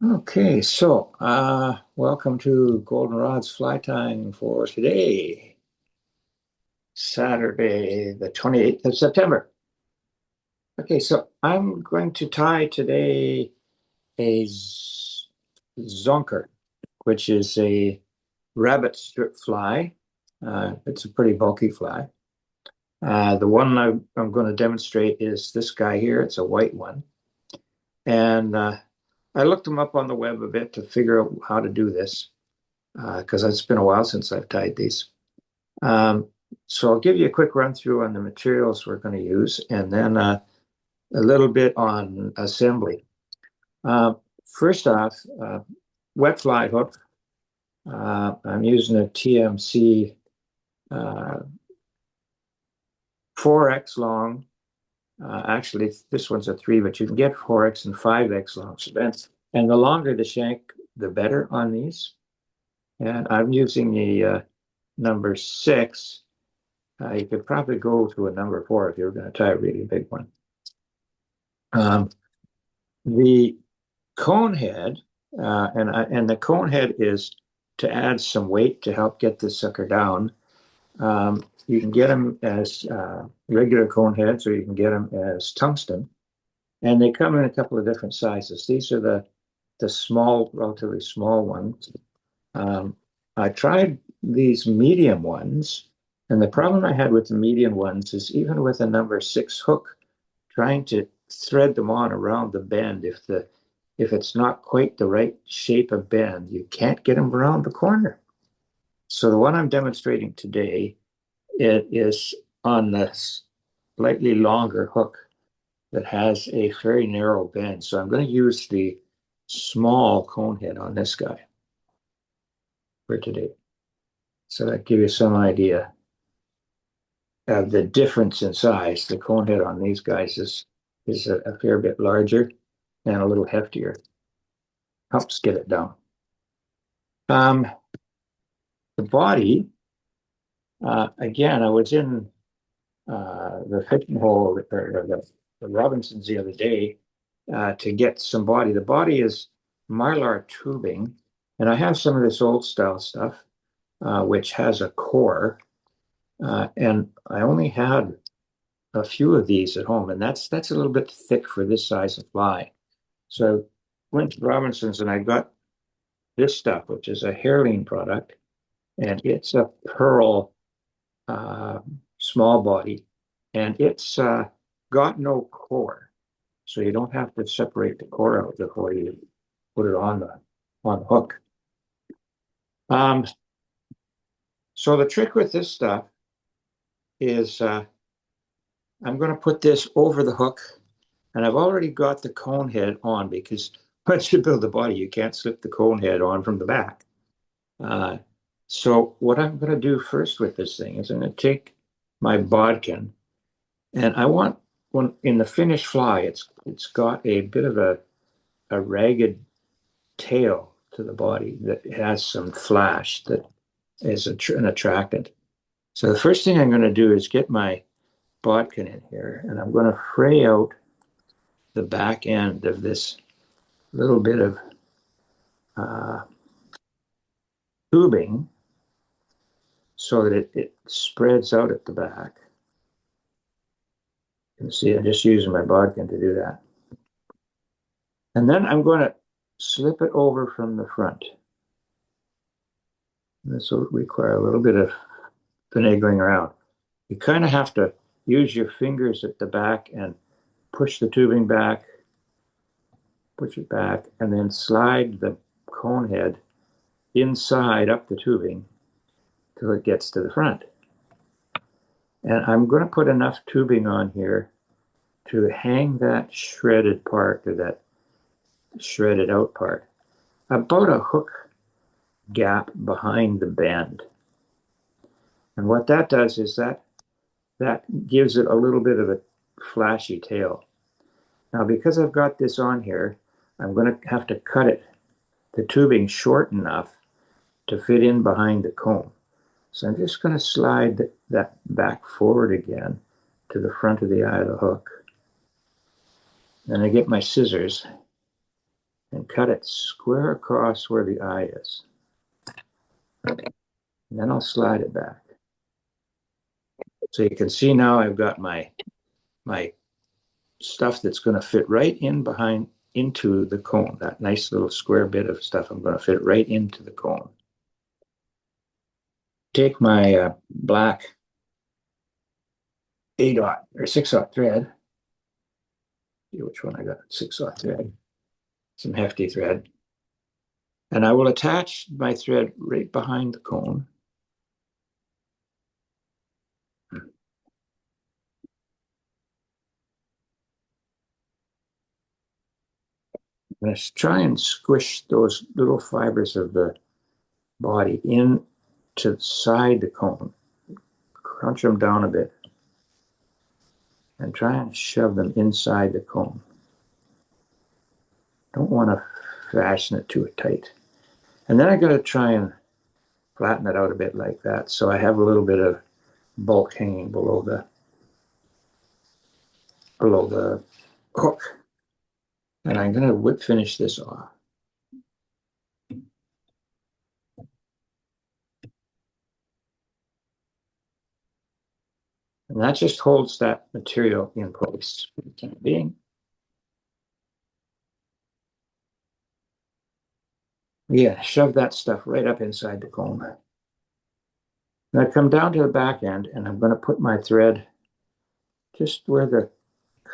Okay, so welcome to Goldenrod's Fly Time for today, Saturday, the 28th of September. Okay, so I'm going to tie today a Zonker, which is a rabbit strip fly. It's a pretty bulky fly. The one I'm going to demonstrate is this guy here. It's a white one. And I looked them up on the web a bit to figure out how to do this. Because it's been a while since I've tied these. Um, so I'll give you a quick run through on the materials we're going to use and then a little bit on assembly. Uh, First off, wet fly hook. I'm using a TMC 4X long. Actually, this one's a 3, but you can get 4X and 5X long. And the longer the shank, the better on these. And I'm using the number 6. You could probably go to a number 4 if you were going to tie a really big one. The cone head, and the cone head is to add some weight to help get this sucker down. You can get them as regular cone heads, or you can get them as tungsten, and they come in a couple of different sizes. These are the small, relatively small ones. I tried these medium ones. And the problem I had with the medium ones is even with a number 6 hook, trying to thread them on around the bend, if it's not quite the right shape of bend, you can't get them around the corner. So the one I'm demonstrating today, it is on the slightly longer hook that has a very narrow bend. So I'm going to use the small cone head on this guy for today. So that gives you some idea of the difference in size. The cone head on these guys is a fair bit larger and a little heftier. Helps get it down. The body, again, I was in the fishing hole or the Robinsons the other day to get some body. The body is MylarTubing, and I have some of this old style stuff, which has a core, and I only had a few of these at home, and that's a little bit thick for this size of fly. So I went to Robinsons and I got this stuff, which is a Hairline product, and it's a pearl small body, and it's got no core, so you don't have to separate the core out before you put it on the hook. So the trick with this stuff is I'm going to put this over the hook, and I've already got the cone head on because once you build the body, you can't slip the cone head on from the back. So what I'm going to do first with this thing is I'm going to take my bodkin, and I want when in the finished fly, it's got a bit of a ragged tail to the body that has some flash that is an attractant. So the first thing I'm going to do is get my bodkin in here, and I'm going to fray out the back end of this little bit of tubing so that it spreads out at the back. You can see I'm just using my bodkin to do that. And then I'm going to slip it over from the front. This will require a little bit of finagling around. You kind of have to use your fingers at the back and push the tubing back, push it back, and then slide the cone head inside up the tubing till it gets to the front. And I'm going to put enough tubing on here to hang that shredded part, or that shredded out part, about a hook gap behind the bend. And what that does is that gives it a little bit of a flashy tail. Now, because I've got this on here, I'm going to have to cut the tubing short enough to fit in behind the comb. So I'm just going to slide that back forward again to the front of the eye of the hook. Then I get my scissors, and cut it square across where the eye is. And then I'll slide it back. So you can see now I've got my stuff that's going to fit right in behind into the cone. That nice little square bit of stuff, I'm going to fit right into the cone. Take my black 8/0 or 6/0 thread. See which one I got. 6/0 thread. Some hefty thread. And I will attach my thread right behind the cone. I'm going to try and squish those little fibers of the body in to side the cone. Crunch them down a bit and try and shove them inside the cone. Don't want to fasten it too tight. And then I'm going to try and flatten it out a bit like that, so I have a little bit of bulk hanging below the hook. And I'm going to whip finish this off. And that just holds that material in place for the time being. Yeah, shove that stuff right up inside the cone. And I come down to the back end, and I'm going to put my thread just where the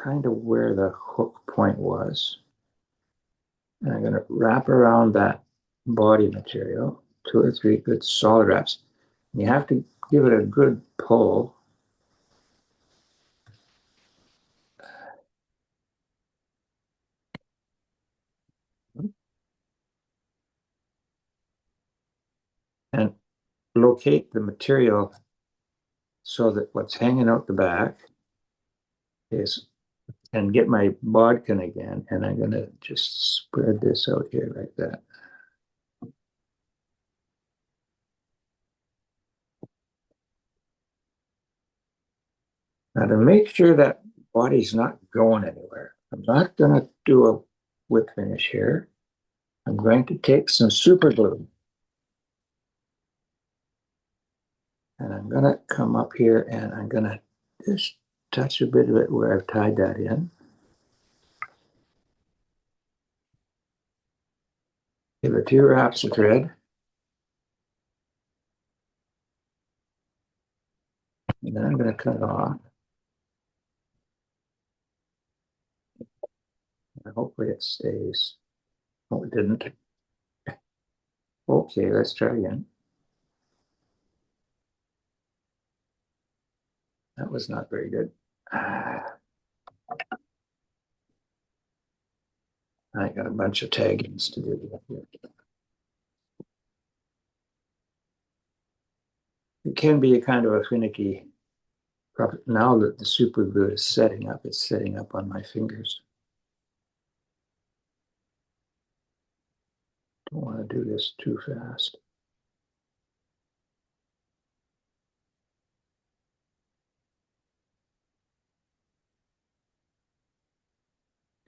where the hook point was. And I'm going to wrap around that body material, 2 or 3 good solid wraps. And you have to give it a good pull. And locate the material so that what's hanging out the back is, and get my bodkin again, and I'm going to just spread this out here like that. Now to make sure that body's not going anywhere, I'm not going to do a whip finish here. I'm going to take some super glue, and I'm going to come up here and I'm going to just touch a bit of it where I've tied that in. Give it 2 wraps of thread. And then I'm going to cut it off. And hopefully it stays. Oh, it didn't. Okay, let's try again. That was not very good. I got a bunch of taggings to do here. It can be a kind of a finicky problem. Now that the super glue is setting up, it's setting up on my fingers. Don't want to do this too fast.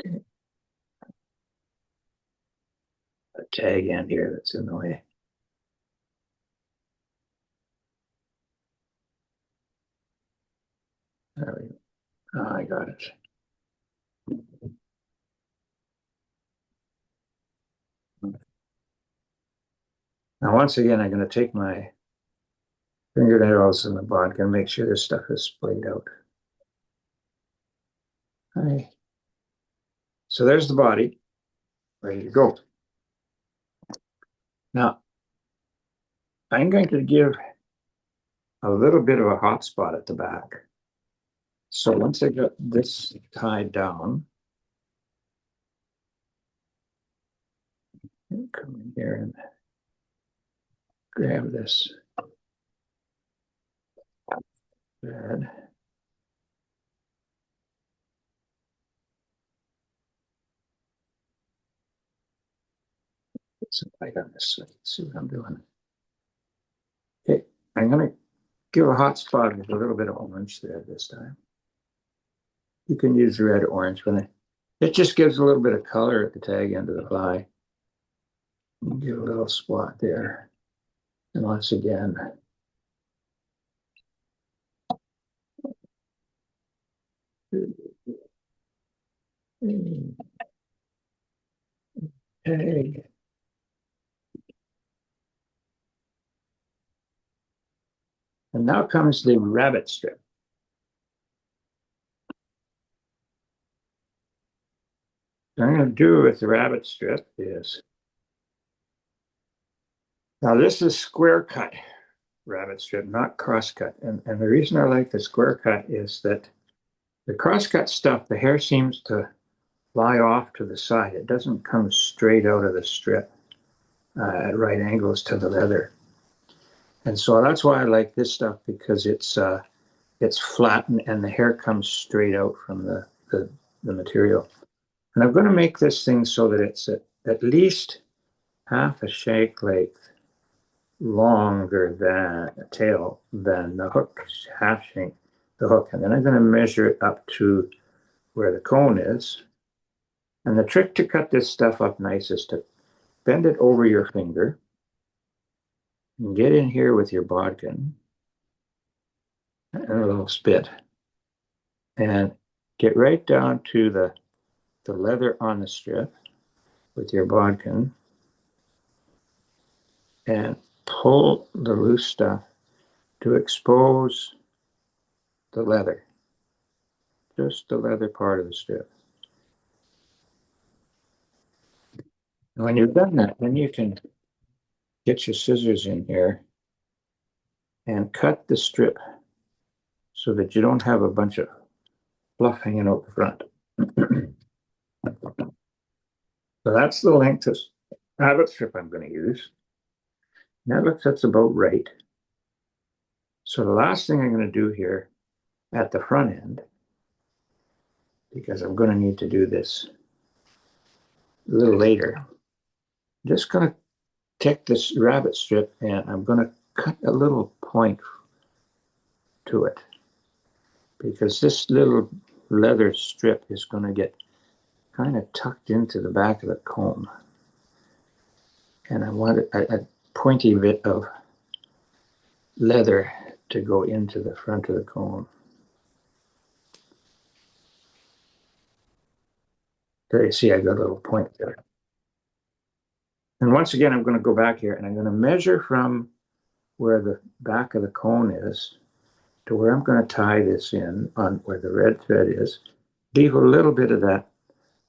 Okay. A tag end here that's in the way. There we go. Oh, I got it. Now, once again, I'm going to take my fingernails in the bodkin and make sure this stuff is splayed out. Okay. So there's the body, ready to go. Now, I'm going to give a little bit of a hot spot at the back. So once I got this tied down, come in here and grab this thread. Put some light on this so you can see what I'm doing. Okay, I'm going to give a hot spot with a little bit of orange thread this time. You can use red, orange, It just gives a little bit of color at the tag end of the fly. Give a little spot there. And once again, tag. And now comes the rabbit strip. What I'm going to do with the rabbit strip is, now this is square cut rabbit strip, not cross cut. And the reason I like the square cut is that the cross cut stuff, the hair seems to lie off to the side. It doesn't come straight out of the strip at right angles to the leather. And so that's why I like this stuff, because it's flat and the hair comes straight out from the material. And I'm going to make this thing so that it's at least half a shank length longer than a tail than the hook, half shank the hook. And then I'm going to measure it up to where the cone is. And the trick to cut this stuff up nice is to bend it over your finger and get in here with your bodkin and a little spit and get right down to the leather on the strip with your bodkin and pull the loose stuff to expose the leather, just the leather part of the strip. And when you've done that, then you can get your scissors in here and cut the strip so that you don't have a bunch of fluff hanging out the front. So that's the length of rabbit strip I'm going to use. That looks, that's about right. So the last thing I'm going to do here at the front end, because I'm going to need to do this a little later, I'm just going to take this rabbit strip and I'm going to cut a little point to it, because this little leather strip is going to get kind of tucked into the back of the cone. And I want a pointy bit of leather to go into the front of the cone. There you see I got a little point there. And once again, I'm going to go back here and I'm going to measure from where the back of the cone is to where I'm going to tie this in on where the red thread is. Leave a little bit of that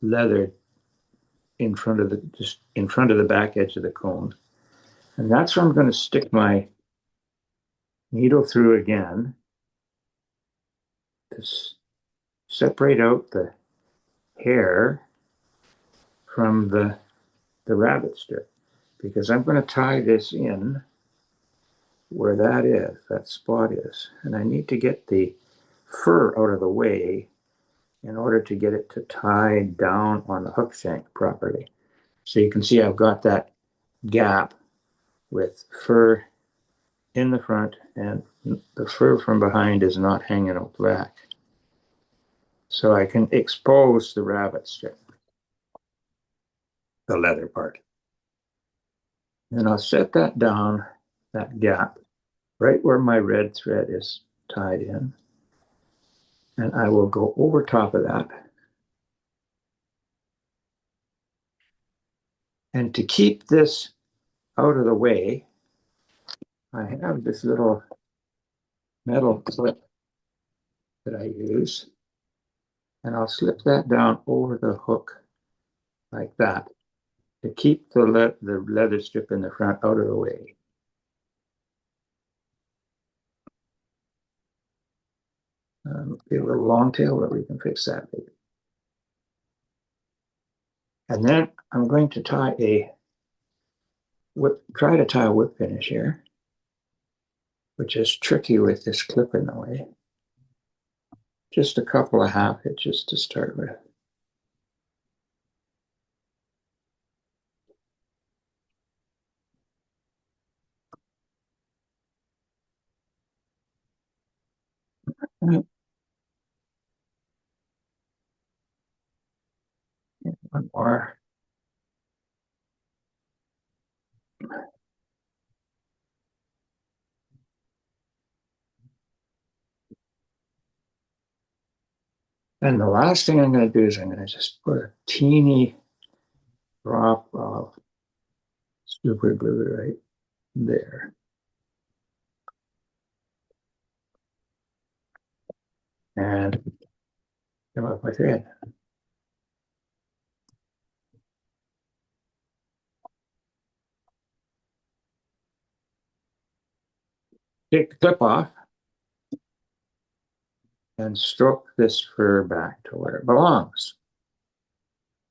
leather in front of the, just in front of the back edge of the cone. And that's where I'm going to stick my needle through again to separate out the hair from the rabbit strip, because I'm going to tie this in where that is, that spot is. And I need to get the fur out of the way in order to get it to tie down on the hook shank properly. So you can see I've got that gap with fur in the front and the fur from behind is not hanging out back. So I can expose the rabbit strip, the leather part. And I'll set that down, that gap, right where my red thread is tied in. And I will go over top of that. And to keep this out of the way, I have this little metal clip that I use. And I'll slip that down over the hook like that to keep the leather strip in the front out of the way. Be a little long tail, but we can fix that later. And then I'm going to tie a try to tie a whip finish here, which is tricky with this clip in the way. Just a couple of half hitches to start with. One more. And the last thing I'm going to do is I'm going to just put a teeny drop of super glue right there. And come up my thread. Take the clip off and stroke this fur back to where it belongs,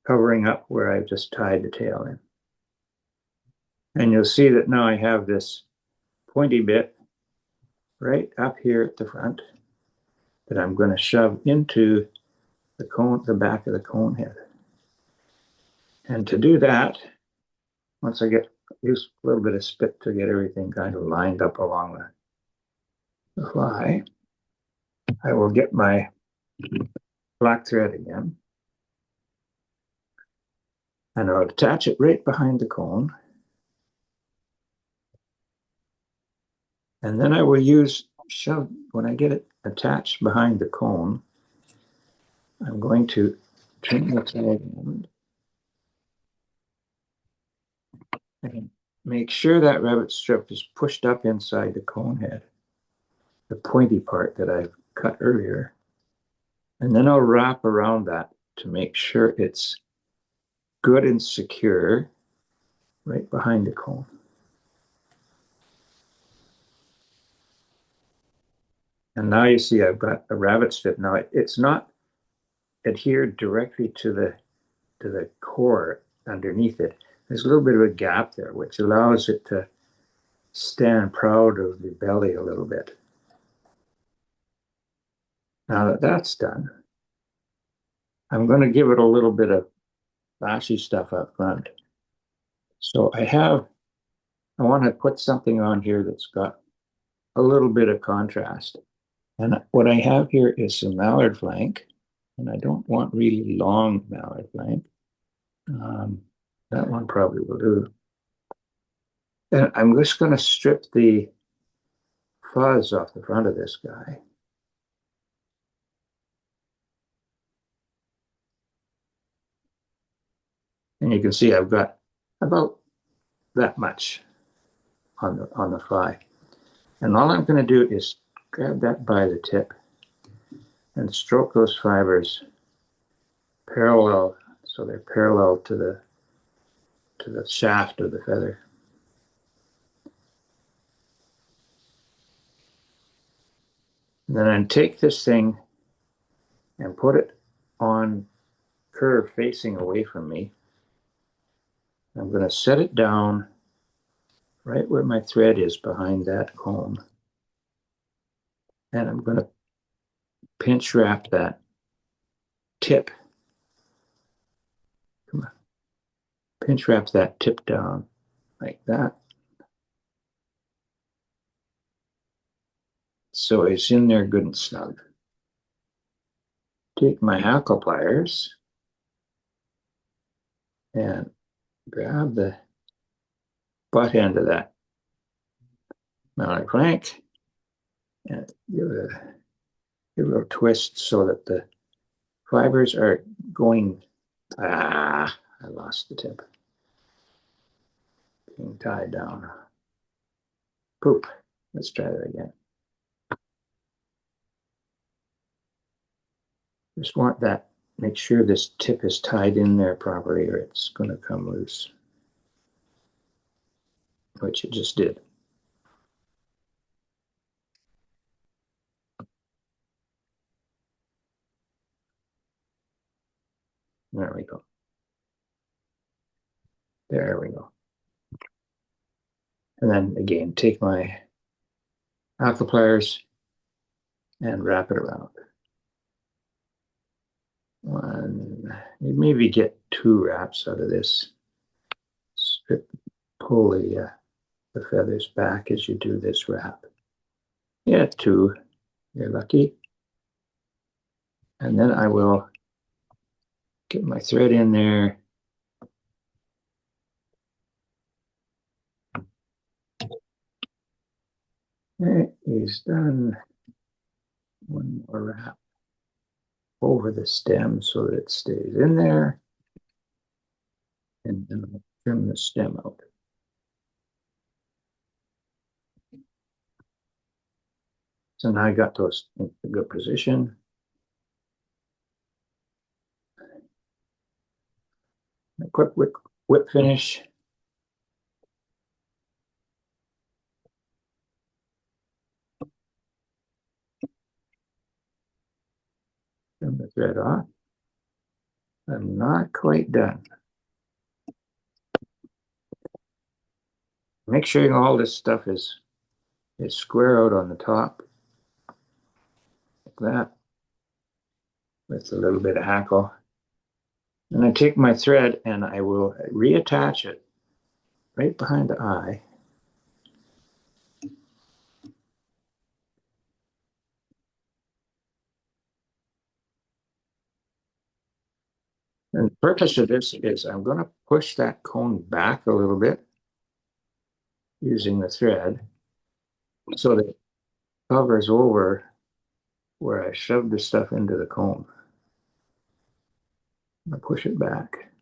covering up where I've just tied the tail in. And you'll see that now I have this pointy bit right up here at the front that I'm going to shove into the cone, the back of the cone head. And to do that, once I use a little bit of spit to get everything kind of lined up along the fly, I will get my black thread again, and I'll attach it right behind the cone. And then I will when I get it attached behind the cone, I'm going to trim the tag end and make sure that rabbit strip is pushed up inside the cone head, the pointy part that I've cut earlier. And then I'll wrap around that to make sure it's good and secure right behind the cone. And now you see I've got a rabbit strip. Now it's not adhered directly to the core underneath it. There's a little bit of a gap there, which allows it to stand proud of the belly a little bit. Now that that's done, I'm going to give it a little bit of flashy stuff up front. So I want to put something on here that's got a little bit of contrast. And what I have here is some mallard flank, and I don't want really long mallard flank. That one probably will do. And I'm just going to strip the fuzz off the front of this guy. And you can see I've got about that much on the fly. And all I'm going to do is grab that by the tip and stroke those fibers parallel, so they're parallel to the shaft of the feather. And then I take this thing and put it on curve facing away from me. I'm going to set it down right where my thread is behind that cone. And I'm going to pinch wrap that tip. Come on. Pinch wrap that tip down like that. So it's in there good and snug. Take my hackle pliers and grab the butt end of that mallard flank and give it a twist so that the fibers are going. I lost the tip. Being tied down. Poop. Let's try that again. Just want that, make sure this tip is tied in there properly or it's going to come loose, which it just did. There we go. There we go. And then again, take my hackle pliers and wrap it around. You maybe get 2 wraps out of this. Pull the feathers back as you do this wrap. Yeah, 2. You're lucky. And then I will get my thread in there Okay, he's done one more wrap over the stem so that it stays in there. And then I'll trim the stem out. So now I got those in a good position. A quick whip finish. Trim the thread off. I'm not quite done. Make sure all this stuff is square out on the top, like that, with a little bit of hackle. And I take my thread and I will reattach it right behind the eye. And the purpose of this is I'm going to push that cone back a little bit using the thread so that it covers over where I shoved the stuff into the cone. I push it back.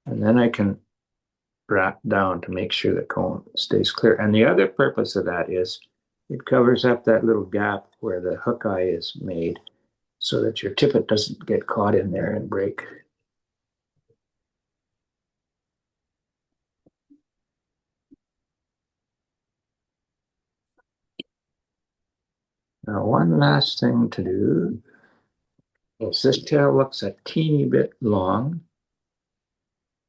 And then I can wrap down to make sure the cone stays clear. And the other purpose of that is it covers up that little gap where the hook eye is made so that your tippet doesn't get caught in there and break. Now, one last thing to do is this tail looks a teeny bit long.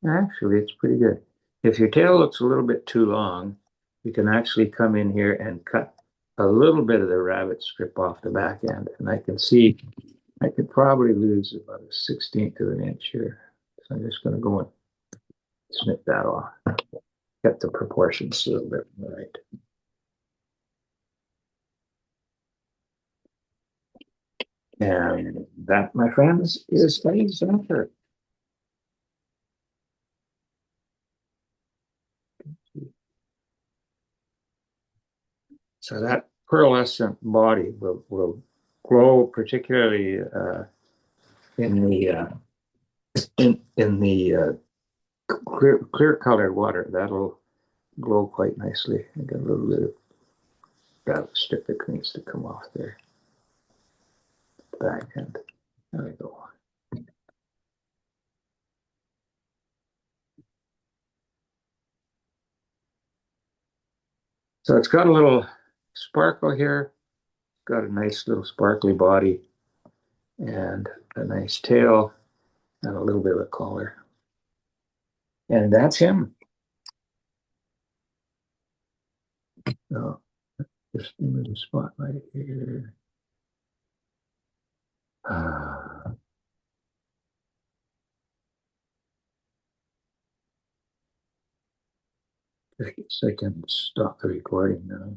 Actually, it's pretty good. If your tail looks a little bit too long, you can actually come in here and cut a little bit of the rabbit strip off the back end. And I can see I could probably lose about a 1/16 of an inch here. So I'm just going to go and snip that off. Get the proportions a little bit right. And that, my friends, is a Zonker. So that pearlescent body will glow particularly in the clear colored water. That'll glow quite nicely. I got a little bit of that strip that needs to come off there. Back end. There we go. So it's got a little sparkle here. Got a nice little sparkly body and a nice tail and a little bit of a collar. And that's him. So just move the spotlight here. I guess I can stop the recording now.